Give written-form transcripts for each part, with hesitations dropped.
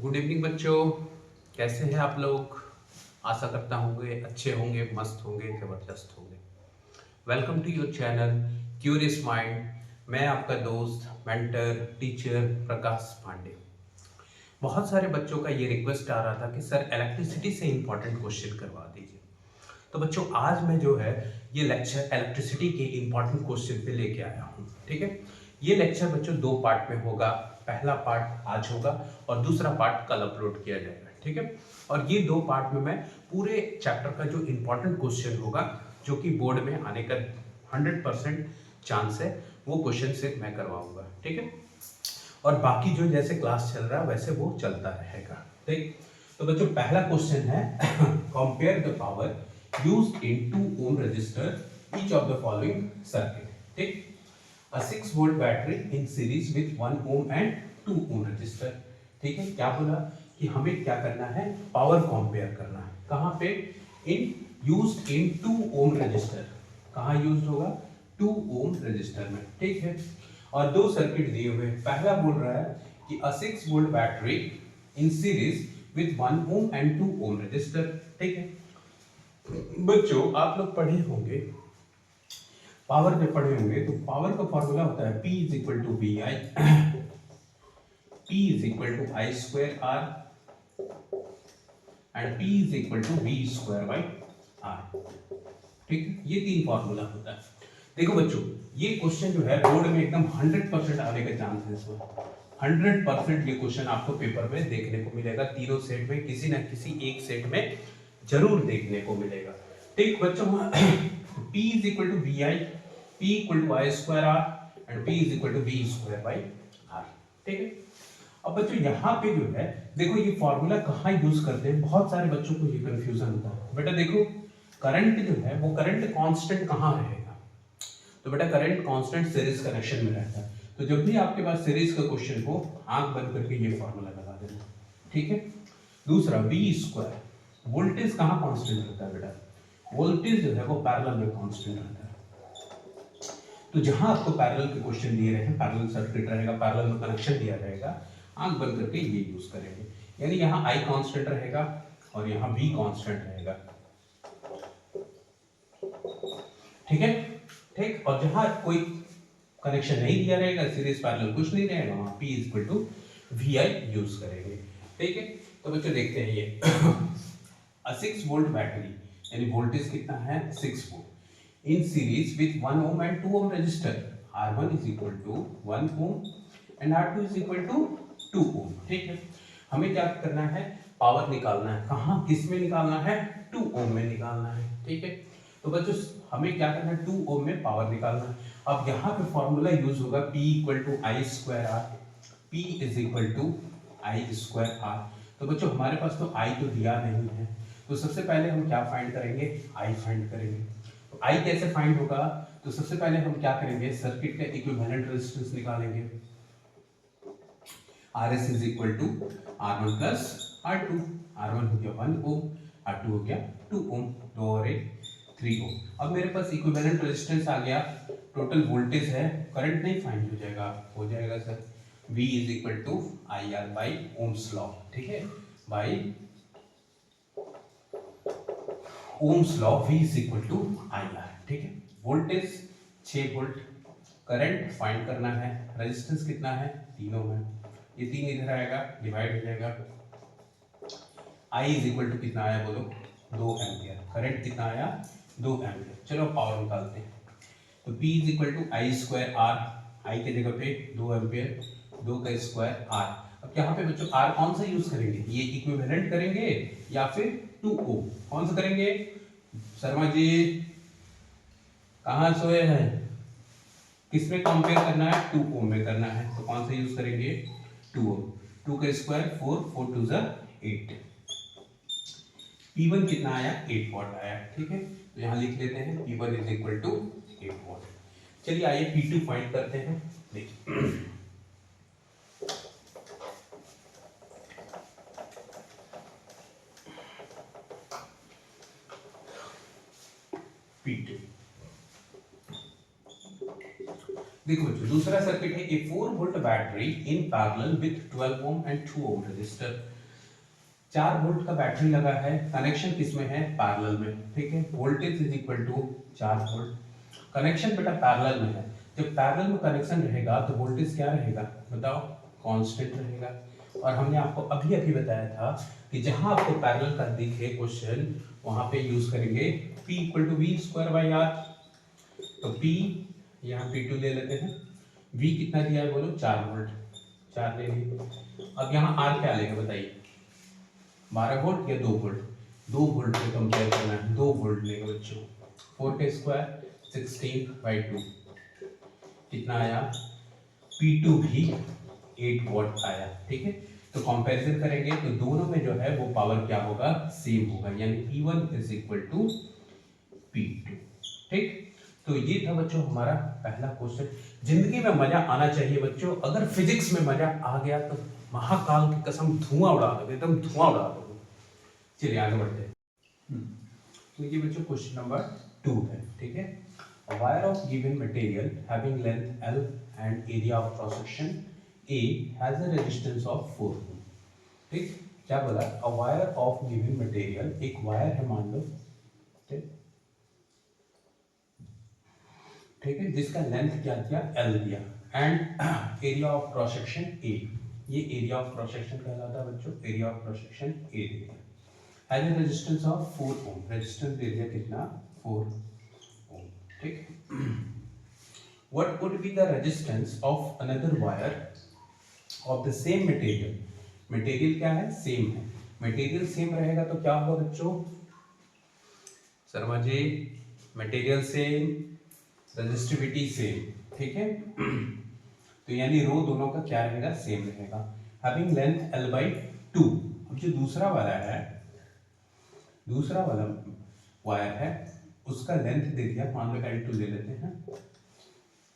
Good evening बच्चों, कैसे हैं आप लोग। आशा करता होंगे अच्छे होंगे, मस्त होंगे, ज़बरदस्त होंगे। Welcome to your channel curious mind. मैं आपका दोस्त, मेंटर, टीचर प्रकाश पांडे। बहुत सारे बच्चों का ये रिक्वेस्ट आ रहा था कि सर इलेक्ट्रिसिटी से इंपॉर्टेंट क्वेश्चन करवा दीजिए। तो बच्चों आज मैं जो है ये लेक्चर इलेक्ट्रिसिटी के इंपॉर्टेंट क्वेश्चन पे लेके आया हूँ। ठीक है, ये लेक्चर बच्चों दो पार्ट में होगा। पहला पार्ट आज होगा और दूसरा पार्ट कल अपलोड किया जाएगा। ठीक है, और ये दो पार्ट में मैं पूरे चैप्टर का जो इंपॉर्टेंट क्वेश्चन होगा, जो कि बोर्ड में आने का 100% चांस है, वो क्वेश्चन से मैं करवाऊंगा। ठीक है, और बाकी जो जैसे क्लास चल रहा है वैसे वो चलता रहेगा। ठीक, तो बच्चों पहला क्वेश्चन है compare the power used in 2 ohm resistor each of the following circuit। ठीक, a 6 volt battery in series with 1 ohm and 2 ohm resistor। ठीक है, क्या बोला कि हमें क्या करना है, पावर कंपेयर करना है। कहां पे, इन यूज्ड इन 2 ohm resistor। कहां यूज्ड होगा, 2 ohm resistor में। ठीक है, और दो सर्किट दिए हुए। पहला बोल रहा है कि a 6 volt battery in series with 1 ohm and 2 ohm resistor। ठीक है बच्चों, आप लोग पढ़े होंगे, पावर में पढ़े होंगे, तो पावर का फॉर्मूला होता है P is equal to V I, P is equal to I square R and P is equal to V square by R. ठीक है, ये तीन फॉर्मूला होता है। देखो बच्चों, ये क्वेश्चन जो है बोर्ड में एकदम 100% आने का चांस है। इसमें 100% ये क्वेश्चन आपको पेपर में देखने को मिलेगा। तीनों सेट में किसी ना किसी एक सेट में जरूर देखने को मिलेगा। ठीक बच्चों, P is equal to V I, P equal to I square R and P is equal to V square by R. ठीक है, अब बच्चों यहाँ पे जो है देखो, ये फॉर्मूला कहाँ यूज करते हैं, बहुत सारे बच्चों को ये कंफ्यूजन होता है। बेटा देखो, करंट जो है वो करंट कांस्टेंट कहाँ रहेगा, तो बेटा करंट कांस्टेंट सीरीज कनेक्शन में रहता है। तो जब भी आपके पास सीरीज का क्वेश्चन हो, आंख बंद करके ये फॉर्मूला लगा देना। ठीक है, दूसरा वी स्क्वायर, वोल्टेज कहाँ कांस्टेंट रहता है बेटा, वोल्टेज जो है वो पैरेलल में कांस्टेंट रहता है। तो जहां आपको पैरेलल के क्वेश्चन दिए रहे हैं, पैरेलल सर्किट रहेगा, पैरेलल में कनेक्शन दिया रहेगा, आंख बंद करके ये यूज करेंगे। यानी यहाँ I कांस्टेंट रहेगा और यहाँ V कांस्टेंट रहेगा। ठीक है, ठीक, और जहां कोई कनेक्शन नहीं दिया रहेगा, सीरीज पैरेलल कुछ नहीं रहेगा, वहां P equal to VI use करेंगे। ठीक है, तो बच्चों देखते हैं ये 6 वोल्ट बैटरी, यानी वोल्टेज कितना है 6 volt, in series with 1 ohm and 2 ohm resistor। R1 is equal to 1 ohm and R2 is equal to 2 ohm। ठीक है, हमें क्या करना है, पावर निकालना है। कहाँ, किस में निकालना है, 2 ohm में निकालना है। ठीक है, तो बच्चों हमें क्या करना है, 2 ohm में पावर निकालना है। अब यहाँ पे फॉर्मूला यूज होगा P equal to I square R, P is equal to I square R. तो बच्चों हमारे पास तो I तो दिया नहीं है, तो सबसे पहले हम क्या फाइंड करेंगे, I फाइंड करेंगे। तो I कैसे फाइंड होगा, तो सबसे पहले हम क्या करेंगे, सर्किट का इक्विवेलेंट रेजिस्टेंस निकालेंगे। RS is equal to R1 plus R2। R1 हो गया 1 ओम, R2 हो गया 2 ओम, 2 और 1 3 ओम। अब मेरे पास इक्विवेलेंट रेजिस्टेंस आ गया, टोटल वोल्टेज है, करंट नहीं फाइंड हो जाएगा sir V is equal to I R by Ohm's law. ठीक है, by Ohm's law, V is equal to I R. ठीक है, वोल्टेज 6 वोल्ट, करंट फाइंड करना है, रेजिस्टेंस कितना है 3 ओम है, ये 3 इधर आएगा, डिवाइड हो जाएगा। I इज इक्वल टू कितना आया बोलो, 2 एम्पियर, करंट कितना आया 2 एम्पियर। चलो पावर निकालते हैं, तो P is equal to I square R, I के जगह पे 2 एम्पियर, 2 का स्क्वायर आर। अब यहाँ पे बच्चों आर कौन सा यूज करेंगे, ये इक्विवेलेंट करेंगे या फिर 2 ओम, कौन सा करेंगे शर्मा जी, कहाँ सोए हैं, किसमें कंपेयर करना है, 2 ओम में करना है, तो कौन सा यूज करेंगे 2 ओम। 2 का स्क्वायर 4, 4 टू 8, P1 कितना आया 8 वॉट आया। ठीक है, तो यहाँ लिख लेते हैं P1 is equal to 8 what. चलिए आइए P2 फाइंड करते हैं। देखिए P2, देखो दूसरा सर्किट है, a 4 volt battery in parallel with 12 ohm and 2 ohm resistor. 4 volt का बैटरी लगा है, कनेक्शन किसमें है, पैरेलल में, ठीक है। Voltage is equal to 4 volt, connection बेटा पैरेलल में है। जब पैरेलल में कनेक्शन रहेगा तो वोल्टेज क्या रहेगा बताओ, कांस्टेंट रहेगा। और हमने आपको अभी अभी बताया था कि जहां आपको पैरेलल का दिखे क्वेश्चन वहां पे यूज करेंगे P equal to V square by R. तो P यहाँ P2 ले लेते हैं, V कितना दिया है बोलो 4 वोल्ट, 4 ले लिए। अब यहाँ R क्या लेगा बताइए, 12 वोल्ट या 2 वोल्ट, 2 वोल्ट से कंपेयर करना है, 2 वोल्ट लेगा बच्चों। 4 का स्क्वायर 16/2 कितना आया, P2 भी 8 वॉट आया, ठीक है। तो कंपैरिजन करेंगे तो दोनों में जो है वो पावर क्या होगा, सेम होगा, यानी P1 is equal to P2, ठीक। तो ये था बच्चों हमारा पहला क्वेश्चन। जिंदगी में मजा आना चाहिए बच्चों, अगर फिजिक्स में मजा आ गया तो महाकाल की कसम धुआं उड़ा दोगे, एकदम धुआं उड़ा दोगे। चलिए आगे बढ़ते हैं। तो ये बच्चों क्वेश्चन नंबर 2 है, ठीक है। A wire of given material having length L and area of cross section A has a resistance of 4 ohm, ठीक। क्या बोला, a wire of given material, एक वायर है मान लो, ठीक है, जिसका लेंथ क्या दिया L दिया and area of cross section A, ये एरिया ऑफ क्रॉस सेक्शन कहलाता है बच्चों, area of cross section A दिया, has a resistance of 4 ohm, resistance दे दिया कितना 4 ओम, ठीक। What would be the resistance of another wire of the same material, material क्या है सेम है, मटेरियल सेम रहेगा तो क्या होगा बच्चों, Sharma ji material same, resistivity same, ठीक है। तो यानी रो दोनों का क्या रहेगा, सेम रहेगा। हैविंग लेंथ L/2, अब जो दूसरा वाला है, दूसरा वाला वायर है उसका लेंथ दे दिया, मान लो L2 ले लेते हैं।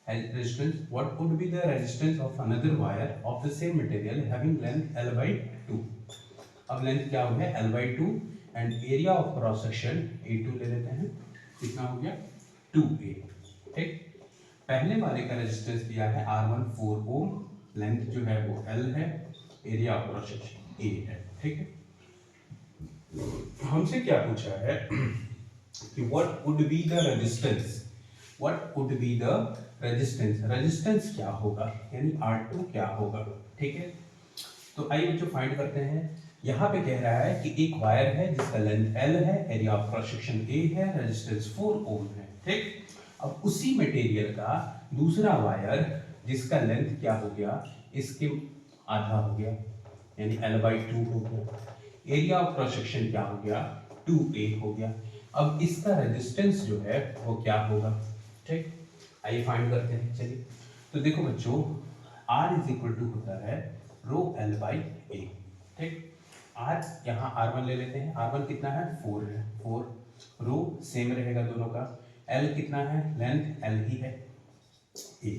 Resistance, what would be the resistance of another wire of the same material having length L/2, अब लेंथ क्या हो गया L/2 and area of cross section A2 ले लेते हैं, कितना हो गया 2A, ठीक। पहले वाले का रेजिस्टेंस दिया है R1 4 ओम, लेंथ जो है वो L है, area of cross section A है, ठीक है। हमसे क्या पूछा है कि what would be the resistance, what would be the resistance, resistance क्या होगा यानी R2 क्या होगा, ठीक है। तो आइए बच्चों फाइंड करते हैं। यहाँ पे कह रहा है कि एक वायर है जिसका लेंथ L है, area of cross section A है, रेजिस्टेंस 4 ओम है, ठीक। अब उसी मटेरियल का दूसरा वायर जिसका लेंथ क्या हो गया, इसके आधा हो गया यानी L/2 हो गया, एरिया ऑफ क्रॉस सेक्शन क्या हो गया 2A हो गया। अब इसका रेजिस्टेंस जो है वो क्या होगा, ठीक। आइए फाइंड करते हैं, चलिए। तो देखो बच्चों R इज इक्वल टू होता है रो L/A, ठीक। R यहाँ R1 ले लेते हैं, R1 कितना है 4 है, 4 रो सेम रहेगा दोनों का, L कितना है, लेंथ L ही है A।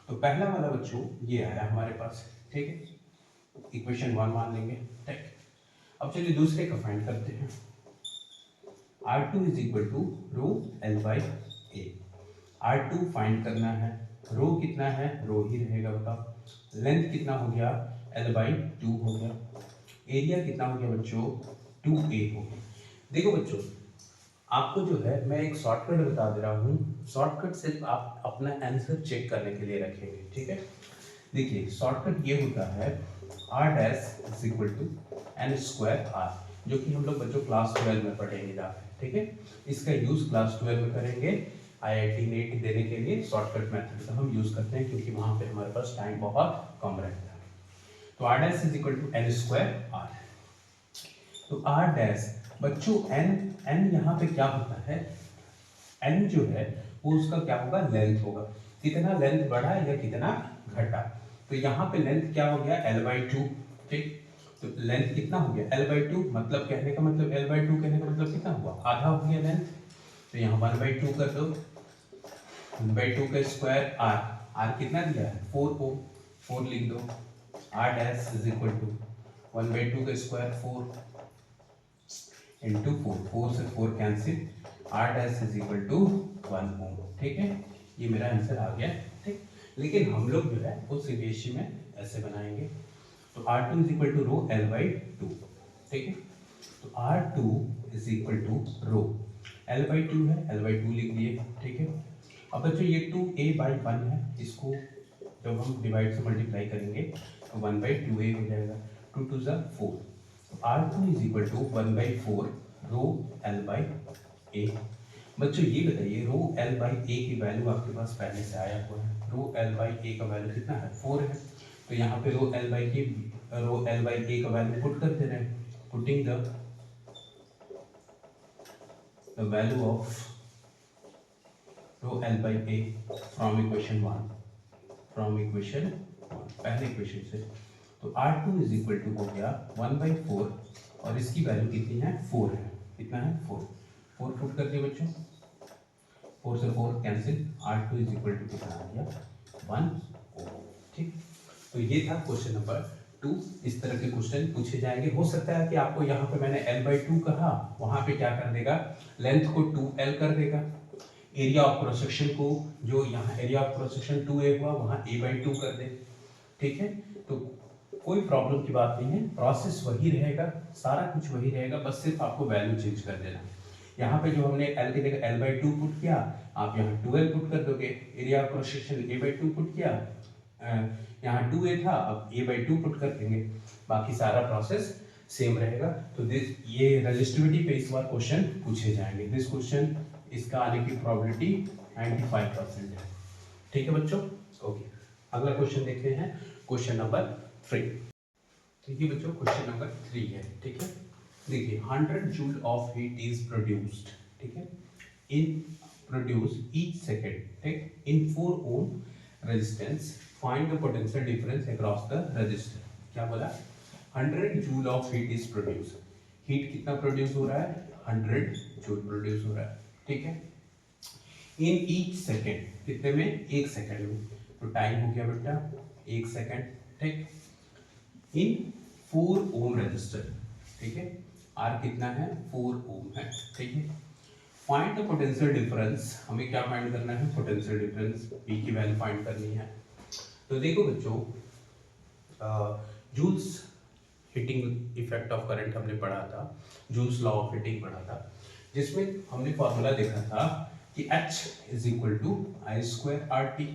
तो पहला वाला बच्चों ये आया हमारे पास, ठीक है, इक्वेशन 1 मान लेंगे, ठीक। अब चलिए दूसरे का फाइंड करते हैं। R2 is equal to rho L/A, R2 find करना है, रो कितना है, रो ही रहेगा बताओ, लेंथ कितना हो गया L/2 हो गया, एरिया कितना हो गया बच्चों 2A हो गया। देखो बच्चों आपको जो है मैं एक शॉर्टकट बता दे रहा हूँ, शॉर्टकट सिर्फ आप अपना आंसर चेक करने के लिए रखेंगे, ठीक है। देखिए शॉर्टकट ये होता है R' is equal to n²R, जो कि हम लोग बच्चों क्लास 12 में पढ़ेंगे जाकर, ठीक है। इसका यूज क्लास 12 में करेंगे, IIT नेट देने के लिए शॉर्टकट मेथड का हम यूज करते हैं क्योंकि वहां पे हमारे पास टाइम बहुत कम रहता है। तो R' is equal to n²R, तो R' बच्चों n यहाँ पे क्या होता है, n जो है वो उसका क्या होगा लेंथ होगा, कितना लेंथ बढ़ा या कितना घटा। तो यहाँ पे लेंथ क्या हो गया L/2, ठीक। तो लेंथ कितना हो गया L/2, मतलब कहने का मतलब L/2 कहने का मतलब कितना हुआ, आधा हो गया लेंथ। तो यहाँ 1/2 कर दो, 1/2 का स्क्वायर R कितना दिया है 4 ओम, 4 लिख दो, R' इज इक्वल टू 1/2 का स्क्वायर 4 इंटू 4 से 4 cancel, R' is equal to 1 ohm, ठीक है। ये मेरा आंसर आ गया, ठीक। लेकिन हम लोग जो है वो सीबीएसई में ऐसे बनाएंगे। तो R2 is equal to row L/2, ठीक है। तो R2 is equal to row, L/2 है, L/2 लिख दिए, ठीक है। अब बच्चों ये 2a/1 है, इसको जब हम डिवाइड से मल्टीप्लाई करेंगे तो 1/2a हो जाएगा, 2 2 ज़ा 4। तो R2 is equal to 1/4 row L/a। बच्चों ये बताइए रो L/a की वैल्यू आपके पास पहले से आया हुआ है, रो L/a का वैल्यू कितना है 4 है, तो यहाँ पे रो L/a का वैल्यू पुट कर दे रहे हैं, putting the value of rho L/a from equation 1, पहले इक्वेशन से। तो R2 इज इक्वल टू हो गया 1/4 और इसकी वैल्यू कितनी है 4 है, कितना है 4 पुट कर दिए बच्चों, 4 से 4 cancel, R2 is equal to कितना आ गया 1 ओम, ठीक। तो ये था क्वेश्चन नंबर 2। इस तरह के क्वेश्चन पूछे जाएंगे। हो सकता है कि आपको यहाँ पे मैंने L/2 कहा, वहां पे क्या कर देगा, लेंथ को 2L कर देगा, एरिया ऑफ क्रॉस सेक्शन को, जो यहाँ area of cross section 2a हुआ वहाँ a/2 कर दे, ठीक है। तो कोई प्रॉब्लम की बात नहीं है, प्रोसेस वही रहेगा, सारा कुछ वही रहेगा, बस सिर्फ आपको वैल्यू चेंज कर देना। यहाँ पे जो हमने L की जगह L/2 पुट किया, आप यहाँ 2L पुट कर दोगे, area of cross section a/2 put किया, यहाँ 2a था, अब a/2 पुट कर देंगे, बाकी सारा प्रोसेस सेम रहेगा। तो ये रेजिस्टिविटी पे इस बार क्वेश्चन पूछे जाएंगे। दिस क्वेश्चन, इसका आने की प्रोबेबिलिटी 95% है, ठीक है बच्चों। ओके, अगला क्वेश्चन देखते हैं, क्वेश्चन नंबर 3। देखिए बच्चों क्वेश्चन नंबर 3 है, ठीक है। देखिए 100 joule of heat is produced, ठीक है, इन प्रोड्यूस ईच सेकेंड, ठीक, in 4 ohm resistance, find the potential difference across the resistor. क्या बोला, 100 joule of heat is produce, heat कितना प्रोड्यूस हो रहा है 100 जूल प्रोड्यूस हो रहा है, ठीक है, इन ईच सेकेंड, कितने में 1 सेकेंड में, तो टाइम हो गया बेटा 1 सेकेंड, ठीक, इन 4 ओम रजिस्टर, ठीक है, आर कितना है 4 ओम है, ठीक है। फाइंड द पोटेंशियल डिफरेंस, हमें क्या फाइंड करना है, पोटेंशियल डिफरेंस, पी की वैल्यू फाइंड करनी है। तो देखो बच्चों, Joule's heating effect of current हमने पढ़ा था, जूल्स लॉ ऑफ हीटिंग पढ़ा था, जिसमें हमने फॉर्मूला देखा था कि H is equal to I² RT,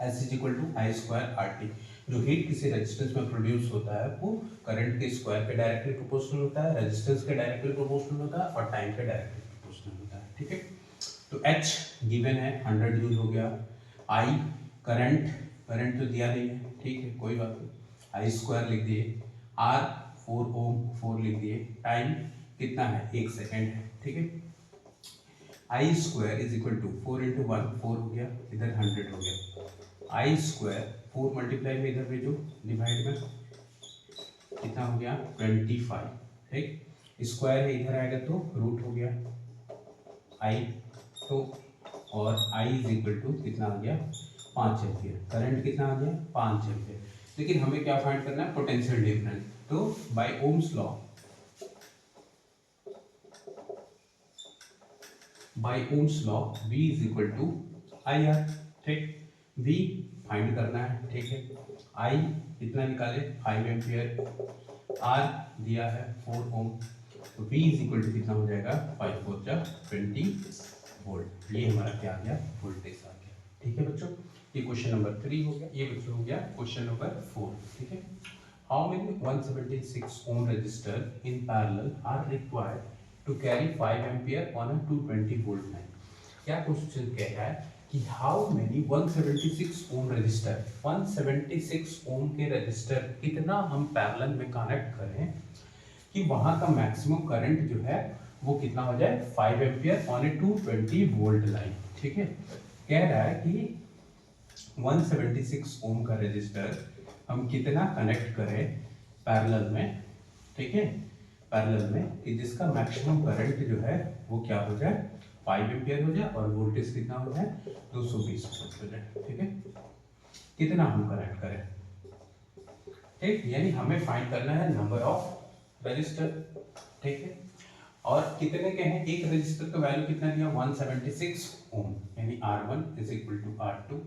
S is equal to I² RT। जो हीट किसी रेजिस्टेंस में प्रोड्यूस होता है वो करंट के स्क्वायर के डायरेक्टली प्रोपोर्शनल होता है, रेजिस्टेंस के डायरेक्टली प्रोपोर्शनल होता है और टाइम के डायरेक्टली प्रोपोर्शनल होता है, ठीक है। तो H गिवन है 100 जूल हो गया, I करंट तो दिया नहीं है, ठीक है, कोई बात नहीं, I² लिख दिए, R 4 ओम 4 लिख दिए, टाइम कितना है 1 सेकेंड है, ठीक है। I² is equal to 4 into 1 4 हो गया, इधर 100 हो गया, I² 4 मल्टीप्लाई में इधर भेजो, डिवाइड में कितना हो गया 25, ठीक, स्क्वायर है इधर आएगा तो रूट हो गया I, तो और I इज इक्वल टू कितना आ गया 5 एम्पियर, करंट कितना आ गया 5 एम्पियर। लेकिन हमें क्या फाइंड करना है, पोटेंशियल डिफरेंस। तो by Ohm's law, V is equal to IR, ठीक, V फाइंड करना है, ठीक है, I कितना निकाले 5 एम्पियर, R दिया है 4 ओम, तो V इज इक्वल टू कितना हो जाएगा 5 4 जा 20 वोल्ट। ये हमारा क्या आ गया, वोल्टेज आ गया, ठीक है बच्चों। ये क्वेश्चन नंबर 3 हो गया। ये बच्चों हो गया क्वेश्चन नंबर 4, ठीक है। How many 176 ohm resistor in parallel are required to carry 5 ampere on a 220 volt line. क्या क्वेश्चन कह रहा है कि how many 176 ohm resistor, 176 ohm के रजिस्टर कितना हम पैरेलल में कनेक्ट करें कि वहां का मैक्सिमम करंट जो है वो कितना हो जाए 5 ampere on A 220 volt line, ठीक है। कह रहा है कि 176 ओम का रजिस्टर हम कितना कनेक्ट करें पैरेलल में, ठीक है, पैरेलल में, कि जिसका मैक्सिमम करंट जो है वो क्या हो जाए 5 एम्पियर हो जाए और वोल्टेज कितना हो जाए 220 वोल्ट हो जाए, ठीक है। कितना हम कनेक्ट करें, ठीक, यानी हमें फाइंड करना है नंबर ऑफ रजिस्टर, ठीक है। और कितने के हैं, एक रजिस्टर का वैल्यू कितना दिया 176 ओम, यानी R1 is equal to R2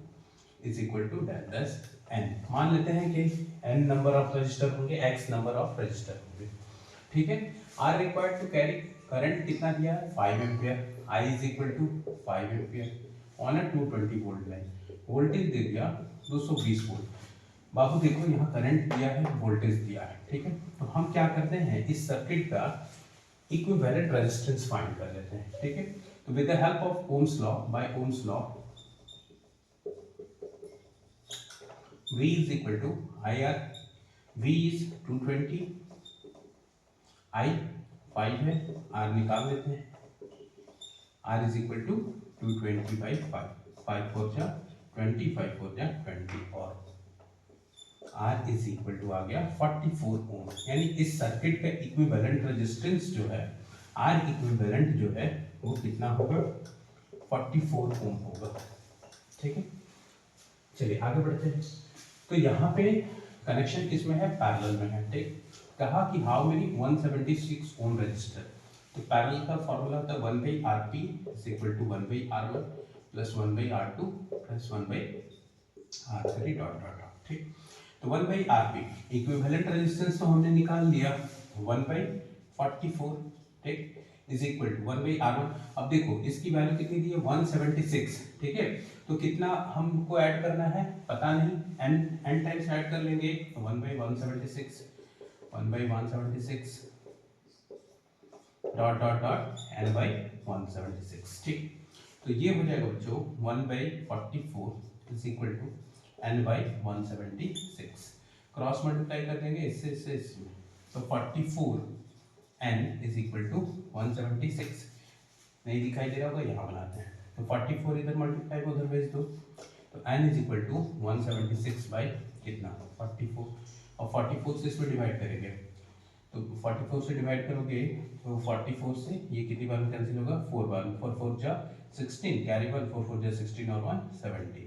is equal to दस एन। मान लेते हैं कि एन नंबर ऑफ रजिस्टर होंगे, एक्स नंबर ऑफ रजिस्टर होंगे, ठीक है। R required to carry current कितना दिया है 5 ampere, I is equal to 5 ampere on a 220 volt line. Voltage दे दिया 220 वोल्ट। बाबू देखो यहाँ करंट दिया है, वोल्टेज दिया है, ठीक है। तो हम क्या करते हैं, इस सर्किट का इक्विवेलेंट रेजिस्टेंस फाइंड कर लेते हैं, ठीक है। तो with the help of Ohm's law, by Ohm's law, V is equal to IR, V is 220, I 5 है, R निकाल लेते हैं, R is equal to 220 by 5, 5 4 जा 20, 5 4 जा 20 और R is equal to आ गया 44 ओम। यानी इस सर्किट का इक्विवेलेंट रेजिस्टेंस जो है, R इक्विवेलेंट जो है वो कितना होगा 44 ओम होगा, ठीक है। चलिए आगे बढ़ते हैं। तो यहाँ पे कनेक्शन किसमें है, पैरेलल में है, ठीक। कहा कि हाउ मेनी 176 ओम रजिस्टर। तो पैरेलल का फॉर्मूला होता है 1 by RP is equal to 1 by R1 plus 1 by R2 plus 1 by R3 dot dot dot, ठीक। तो 1 by RP इक्विवेलेंट रेजिस्टेंस तो हमने निकाल लिया 1 by 44, ठीक, is equal to 1 by R1। अब देखो इसकी वैल्यू कितनी दी है 176, ठीक है। तो कितना हमको ऐड करना है पता नहीं, n टाइम्स ऐड कर लेंगे, 1 by 176 1 by 176 dot dot dot n by 176, ठीक। तो ये हो जाएगा बच्चों 1 by 44 is equal to n by 176। Cross multiply कर देंगे इससे इससे इसमें, तो 44 n इज इक्वल टू 176 नहीं दिखाई दे रहा होगा, यहाँ बनाते हैं। तो 44 इधर मल्टीप्लाई को उधर भेज दो, तो n is equal to 176 by कितना 44, और 44 से इसमें डिवाइड करेंगे, तो 44 से डिवाइड करोगे तो 44 से ये कितनी बार में कैंसिल होगा 4 बार में, 4 4 जा 16, कैरी 1 4 4 जा 16 और 1 17।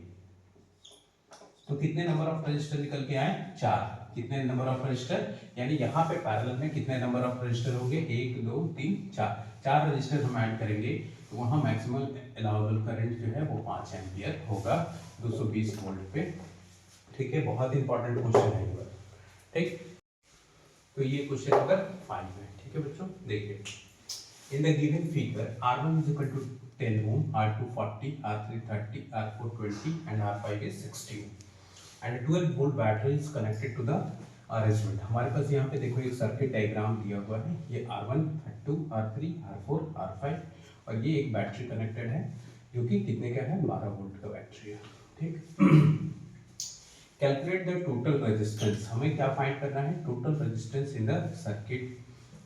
तो कितने नंबर ऑफ रजिस्टर निकल के आए 4। कितने नंबर ऑफ रजिस्टर, यानी यहाँ पे पैरेलल में कितने नंबर ऑफ रजिस्टर होंगे 1 2 3 4, 4 रजिस्टर हम ऐड करेंगे तो वहाँ मैक्सिमम अलाउबल करंट जो है वो 5 एम्पियर होगा 220 वोल्ट पे, ठीक है। बहुत इंपॉर्टेंट क्वेश्चन है ये, ठीक। तो ये क्वेश्चन नंबर 5 है, ठीक है बच्चों। देखिए in the given figure R1 is equal to 10 ohm, R2 40, R3 30, R4 20 and R5 is 60 and 12 volt battery is connected to the arrangement। हमारे पास यहाँ पे देखो एक सर्किट डायग्राम दिया हुआ है, ये R1 R2 R3 R4 R5 और ये एक बैटरी कनेक्टेड है जो कि कितने का है 12 वोल्ट का बैटरी है, ठीक। कैलकुलेट द टोटल रेजिस्टेंस, हमें क्या फाइंड करना है total resistance in the circuit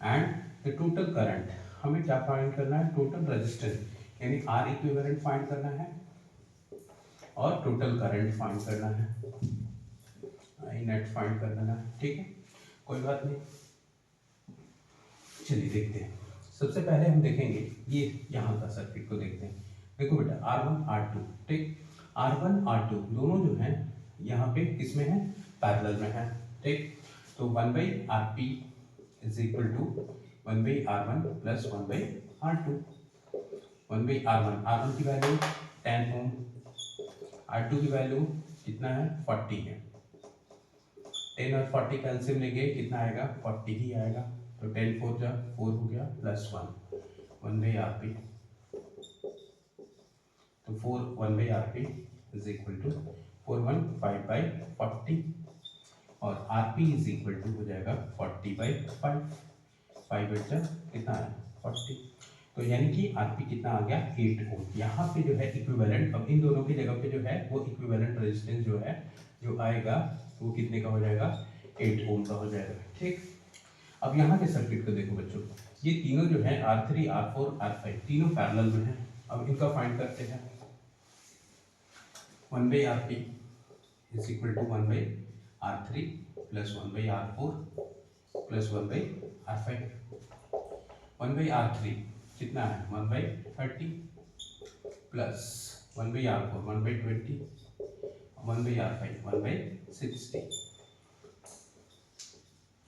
and the total current, हमें क्या फाइंड करना है टोटल रेजिस्टेंस यानी R इक्विवेलेंट फाइंड करना है और टोटल करंट फाइंड करना है, आई नेट फाइंड करना है, ठीक है, कोई बात नहीं। चलिए देखते हैं। सबसे पहले हम देखेंगे ये यहाँ का सर्किट को देखते हैं। देखो बेटा R1 R2, ठीक, R1 R2 दोनों जो हैं यहाँ पे किसमें है पैरेलल में है, ठीक। तो 1 by RP is equal to 1 by R1 plus 1 by R2, 1 by R1 की वैल्यू 10 ओम, R2 की वैल्यू कितना है 40 है, 10 और 40 का एलसीएम लेंगे कितना आएगा 40 ही आएगा, तो 10 4 जा 4 हो गया प्लस 1 by RP, तो 4 1 by RP is equal to 4 1 5 by 40 और RP इज इक्वल टू हो जाएगा 40 by 5, 5 बचा कितना है 40, तो यानी कि RP कितना आ गया 8 ओम। यहाँ पे जो है इक्विवेलेंट, अब इन दोनों की जगह पे जो है वो इक्विवेलेंट रेजिस्टेंस जो है जो आएगा वो कितने का हो जाएगा 8 ओम का हो जाएगा, ठीक। अब यहाँ के सर्किट को देखो बच्चों, ये तीनों जो है R3 R4 R5 तीनों पैरेलल में है। अब इनका फाइंड करते हैं 1 by RP is equal to 1 by R3 plus 1 by R4 plus 1 by R5, 1 by R3 कितना है 1 by 30 plus 1 by R4 1 by 20, 1 by R5 1 by 60,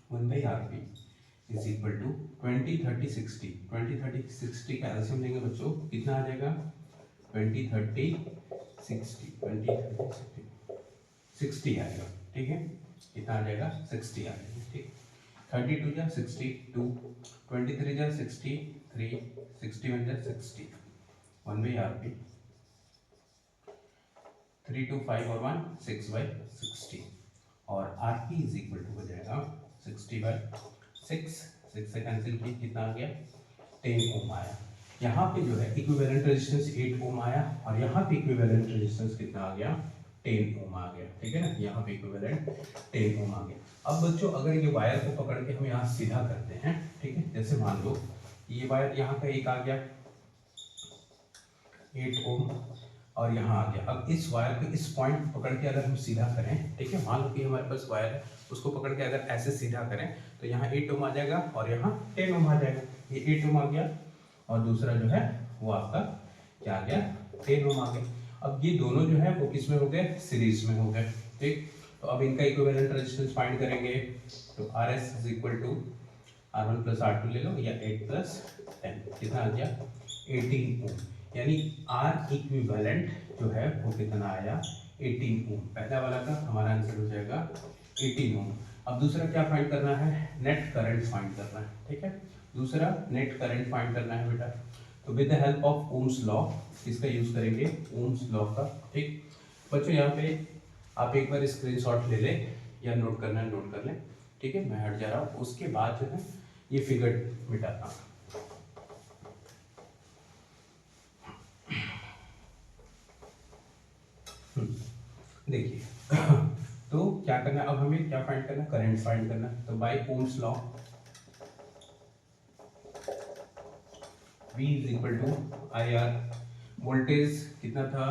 1 by RP is equal to 20 30 60, 20 30 60 का एलसीएम लेंगे बच्चों कितना आ जाएगा 20 30 60, 20 30 60 60 आएगा, ठीक है, कितना आ जाएगा 60 आ जाएगा, ठीक। 32 जा 62, 23 जा 63, 61 जा 60, 1/RP, 3 to 5 और 1 6/60 और RP इज इक्वल टू हो जाएगा 60/6, 6 से कैंसिल किया कितना आ गया 10 ओम आया। यहाँ पे जो है इक्विवेलेंट रेजिस्टेंस 8 ओम आया और यहाँ पे इक्विवेलेंट रेजिस्टेंस कितना आ गया 10 ओम आ गया, ठीक है ना, यहाँ पे इक्विवेलेंट 10 ओम आ गया। अब बच्चों अगर ये वायर को पकड़ के हम यहाँ सीधा करते हैं, ठीक है, जैसे मान लो ये वायर यहाँ का एक आ गया 8 ओम और यहाँ आ गया। अब इस वायर को इस पॉइंट पकड़ के अगर हम सीधा करें, ठीक है, मान लो कि हमारे पास वायर है, उसको पकड़ के अगर ऐसे सीधा करें तो यहाँ 8 ओम आ जाएगा और यहाँ 10 ओम आ जाएगा। ये 8 ओम आ गया और दूसरा जो है वो आपका क्या आ गया 10 ओम आ गया। अब ये दोनों जो है वो किस में हो गए सीरीज में हो गए, ठीक। तो अब इनका इक्विवेलेंट रेजिस्टेंस फाइंड करेंगे तो RS is equal to R1 plus R2 ले लो या 8 प्लस 10 कितना आ गया 18 ओम, यानी R इक्विवेलेंट जो है वो कितना आया 18 ओम। पहला वाला का हमारा आंसर हो जाएगा 18 ओम। अब दूसरा क्या फाइंड करना है नेट करंट फाइंड करना है, ठीक है, दूसरा नेट करंट फाइंड करना है बेटा। तो with the help of Ohm's law इसका यूज करेंगे ओम्स लॉ का, ठीक। बच्चों यहाँ पे आप एक बार स्क्रीनशॉट ले लें या नोट करना है नोट कर लें, ठीक है, मैं हट जा रहा हूँ। उसके बाद जो है ये फिगर मिटाता हूँ। देखिए तो क्या करना है अब हमें क्या फाइंड करना करंट फाइंड करना। तो by Ohm's law V is equal to IR, voltage कितना था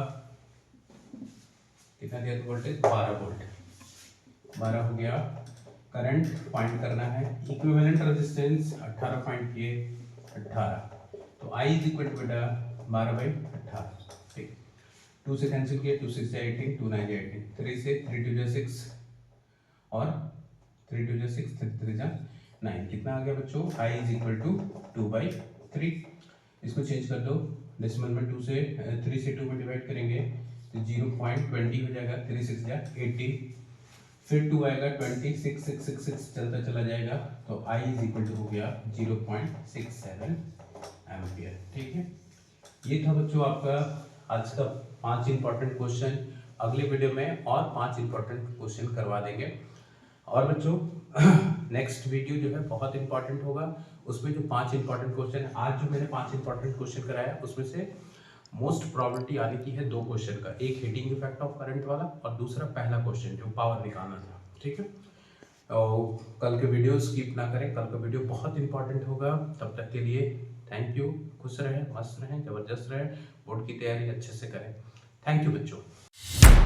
कितना दिया वोल्टेज 12 वोल्ट, 12 हो गया। करंट फाइंड करना है इक्विवेलेंट रेजिस्टेंस 18 फाइंड किए 18, तो I इज इक्वल टू बेटा 12/18, ठीक। 2 से कैंसिल किया 2 6 से 18, 2 9 18, 3 से 3 2 जा 6 और 3 2 जा 6 3 3 जा 9 कितना आ गया बच्चों I इज इक्वल टू 2/3। इसको चेंज कर दो डेसिमल में 2 से 3 से 2 में डिवाइड करेंगे तो 0.20 हो जाएगा, 3 6 जा 18, फिर 2 आएगा 20 6 6 6 6 चलता चला जाएगा तो I इज इक्वल टू हो गया 0.67 एम्पियर, ठीक है। ये था बच्चों आपका आज का 5 इंपॉर्टेंट क्वेश्चन। अगले वीडियो में और 5 इंपॉर्टेंट क्वेश्चन करवा देंगे। और बच्चों नेक्स्ट वीडियो जो है बहुत इंपॉर्टेंट होगा, उसमें जो 5 इंपॉर्टेंट क्वेश्चन है, आज जो मैंने 5 इंपॉर्टेंट क्वेश्चन कराया उसमें से मोस्ट प्रोबेबिलिटी आने की है 2 क्वेश्चन का, एक हीटिंग इफेक्ट ऑफ करंट वाला और दूसरा पहला क्वेश्चन जो पावर निकालना था, ठीक है। और कल के वीडियो स्किप ना करें, कल का वीडियो बहुत इंपॉर्टेंट होगा। तब तक के लिए थैंक यू, खुश रहें, मस्त रहें, जबरदस्त रहें, बोर्ड की तैयारी अच्छे से करें। थैंक यू बच्चों।